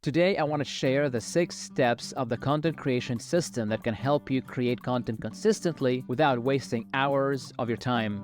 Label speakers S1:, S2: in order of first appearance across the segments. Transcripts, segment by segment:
S1: Today, I want to share the 6 steps of the content creation system that can help you create content consistently without wasting hours of your time.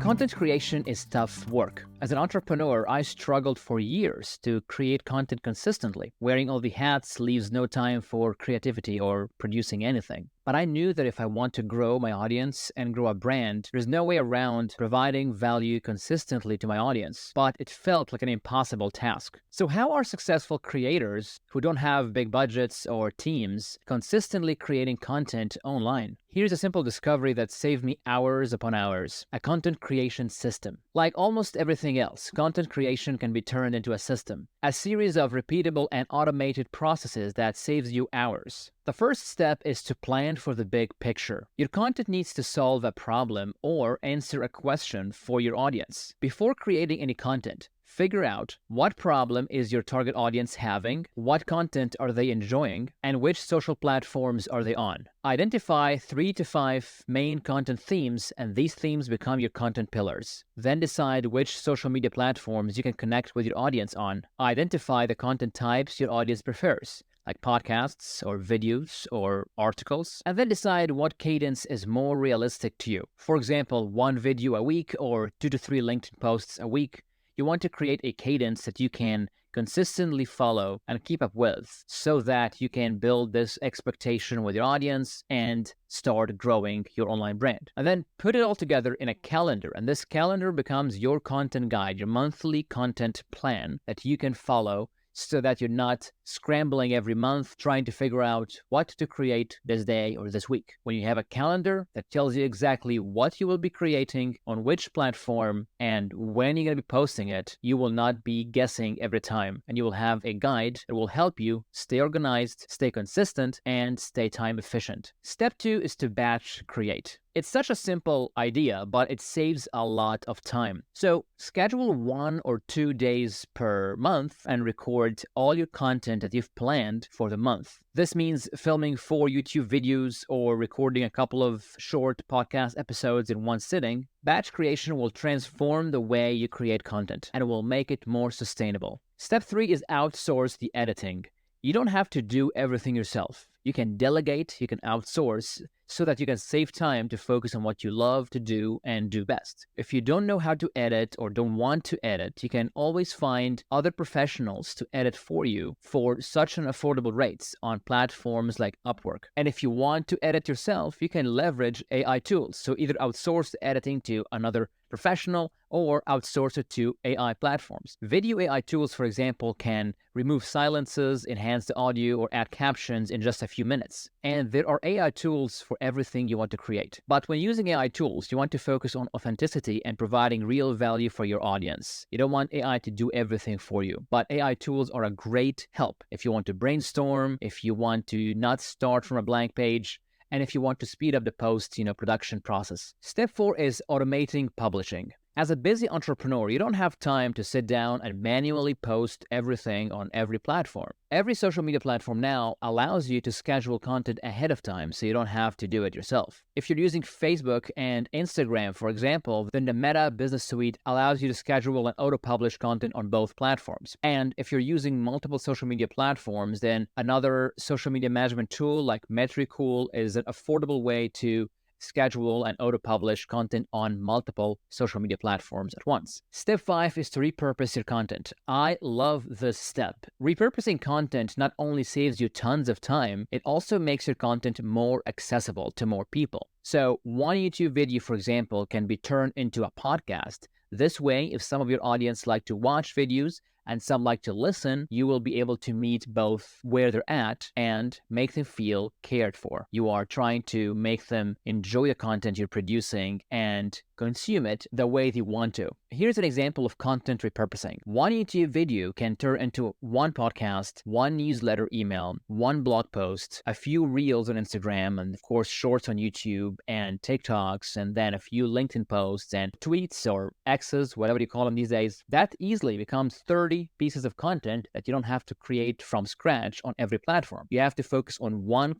S1: Content creation is tough work. As an entrepreneur, I struggled for years to create content consistently. Wearing all the hats leaves no time for creativity or producing anything. But I knew that if I want to grow my audience and grow a brand, there's no way around providing value consistently to my audience. But it felt like an impossible task. So how are successful creators who don't have big budgets or teams consistently creating content online? Here's a simple discovery that saved me hours upon hours: a content creation system. Like almost everything else, content creation can be turned into a system, a series of repeatable and automated processes that saves you hours. The first step is to plan for the big picture. Your content needs to solve a problem or answer a question for your audience. Before creating any content, figure out what problem is your target audience having, what content are they enjoying, and which social platforms are they on. Identify 3 to 5 main content themes, and these themes become your content pillars. Then decide which social media platforms you can connect with your audience on. Identify the content types your audience prefers, like podcasts or videos or articles, and then decide what cadence is more realistic to you. For example, 1 video a week or 2 to 3 LinkedIn posts a week. You want to create a cadence that you can consistently follow and keep up with so that you can build this expectation with your audience and start growing your online brand. And then put it all together in a calendar, and this calendar becomes your content guide, your monthly content plan that you can follow so that you're not scrambling every month trying to figure out what to create this day or this week. When you have a calendar that tells you exactly what you will be creating, on which platform, and when you're going to be posting it, you will not be guessing every time. And you will have a guide that will help you stay organized, stay consistent, and stay time efficient. Step 2 is to batch create. It's such a simple idea, but it saves a lot of time. So schedule 1 or 2 days per month and record all your content that you've planned for the month. This means filming 4 YouTube videos or recording a couple of short podcast episodes in one sitting. Batch creation will transform the way you create content and it will make it more sustainable. Step 3 is outsource the editing. You don't have to do everything yourself. You can delegate, you can outsource, so that you can save time to focus on what you love to do and do best. If you don't know how to edit or don't want to edit, you can always find other professionals to edit for you for such an affordable rates on platforms like Upwork. And if you want to edit yourself, you can leverage AI tools. So either outsource the editing to another professional or outsource it to AI platforms. Video AI tools, for example, can remove silences, enhance the audio, or add captions in just a few minutes. And there are AI tools for everything you want to create. But when using AI tools, you want to focus on authenticity and providing real value for your audience. You don't want AI to do everything for you, but AI tools are a great help if you want to brainstorm, if you want to not start from a blank page, and if you want to speed up the production process. Step 4 is automating publishing. As a busy entrepreneur, you don't have time to sit down and manually post everything on every platform. Every social media platform now allows you to schedule content ahead of time, so you don't have to do it yourself. If you're using Facebook and Instagram, for example, then the Meta Business Suite allows you to schedule and auto-publish content on both platforms. And if you're using multiple social media platforms, then another social media management tool like Metricool is an affordable way to schedule and auto-publish content on multiple social media platforms at once. Step 5 is to repurpose your content. I love this step. Repurposing content not only saves you tons of time, it also makes your content more accessible to more people. So one YouTube video, for example, can be turned into a podcast. This way, if some of your audience like to watch videos and some like to listen, you will be able to meet both where they're at and make them feel cared for. You are trying to make them enjoy the content you're producing and consume it the way they want to. Here's an example of content repurposing. One YouTube video can turn into one podcast, one newsletter email, one blog post, a few reels on Instagram, and of course shorts on YouTube and TikToks, and then a few LinkedIn posts and tweets or X's, whatever you call them these days. That easily becomes 30 pieces of content that you don't have to create from scratch on every platform. You have to focus on one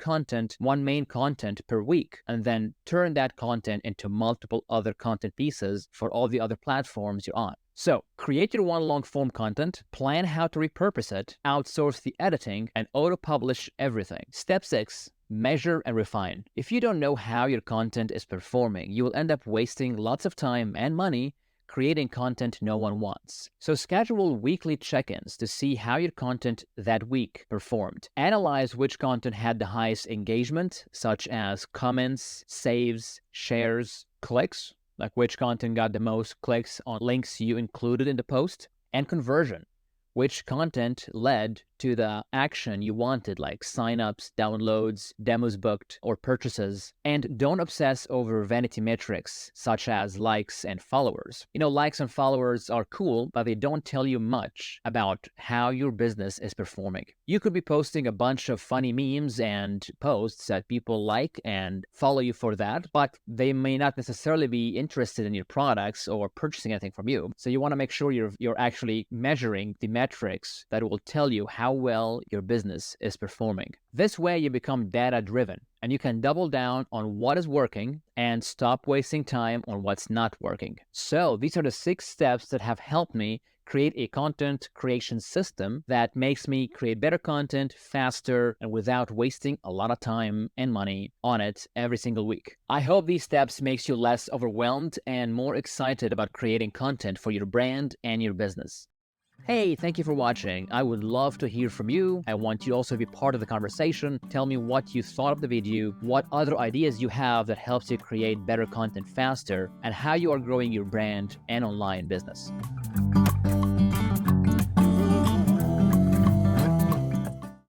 S1: main content per week, and then turn that content into multiple other content pieces for all the other platforms you're on. So, create your one long-form content, plan how to repurpose it, outsource the editing, and auto-publish everything. Step 6. Measure and refine. If you don't know how your content is performing, you will end up wasting lots of time and money creating content no one wants. So schedule weekly check-ins to see how your content that week performed. Analyze which content had the highest engagement, such as comments, saves, shares, clicks, like which content got the most clicks on links you included in the post, and conversion, which content led to the action you wanted, like signups, downloads, demos booked, or purchases. And don't obsess over vanity metrics, such as likes and followers. Likes and followers are cool, but they don't tell you much about how your business is performing. You could be posting a bunch of funny memes and posts that people like and follow you for that, but they may not necessarily be interested in your products or purchasing anything from you. So you want to make sure you're actually measuring the metrics that will tell you how well your business is performing. This way you become data-driven and you can double down on what is working and stop wasting time on what's not working. So these are the 6 steps that have helped me create a content creation system that makes me create better content faster and without wasting a lot of time and money on it every single week. I hope these steps makes you less overwhelmed and more excited about creating content for your brand and your business. Hey, thank you for watching. I would love to hear from you. I want you to also be part of the conversation. Tell me what you thought of the video, what other ideas you have that helps you create better content faster, and how you are growing your brand and online business.